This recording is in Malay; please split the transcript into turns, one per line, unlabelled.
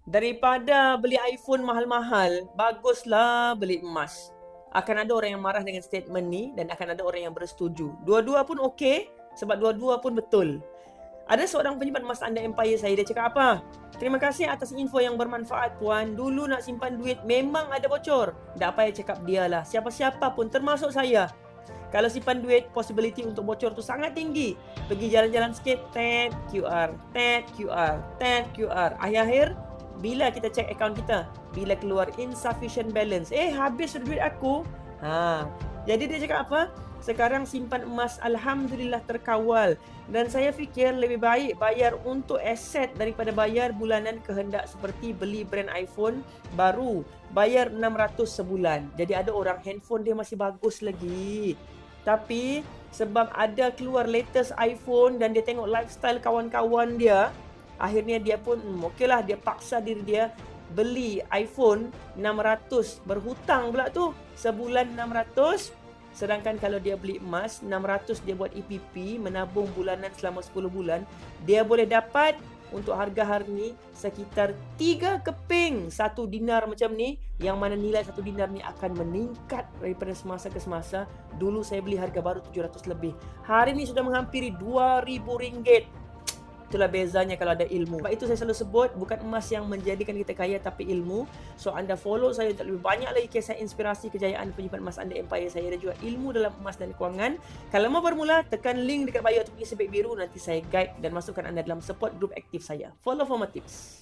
Daripada beli iPhone mahal-mahal, baguslah beli emas. Akan ada orang yang marah dengan statement ni dan akan ada orang yang bersetuju. Dua-dua pun okey sebab dua-dua pun betul. Ada seorang penyimpan emas Anda Empire saya, dia cakap apa? Terima kasih atas info yang bermanfaat puan. Dulu nak simpan duit memang ada bocor. Tak payah cakap dia lah. Siapa-siapa pun termasuk saya. Kalau simpan duit, possibility untuk bocor tu sangat tinggi. Pergi jalan-jalan sikit, tap QR, tap QR, tap QR. Akhir-akhir, bila kita check account kita, bila keluar insufficient balance, habis duit aku. Jadi dia cakap apa? Sekarang simpan emas alhamdulillah terkawal. Dan saya fikir lebih baik bayar untuk aset daripada bayar bulanan kehendak seperti beli brand iPhone baru. Bayar 600 sebulan. Jadi ada orang handphone dia masih bagus lagi. Tapi sebab ada keluar latest iPhone dan dia tengok lifestyle kawan-kawan dia, akhirnya dia pun okeylah, dia paksa diri dia beli iPhone 600, berhutang pula tu sebulan 600. Sedangkan kalau dia beli emas 600, dia buat EPP, menabung bulanan selama 10 bulan, dia boleh dapat untuk harga hari ni sekitar 3 keping 1 dinar macam ni, yang mana nilai 1 dinar ni akan meningkat daripada semasa ke semasa. Dulu saya beli harga baru 700 lebih. Hari ni sudah menghampiri RM2,000. Itulah bezanya kalau ada ilmu. Sebab itu saya selalu sebut, bukan emas yang menjadikan kita kaya, tapi ilmu. So anda follow saya untuk lebih banyak lagi kisah inspirasi kejayaan penyimpan emas Anda Empire saya, dan juga ilmu dalam emas dan kewangan. Kalau mau bermula, tekan link dekat bio atau pergi sebeg biru. Nanti saya guide dan masukkan anda dalam support group aktif saya. Follow for more tips.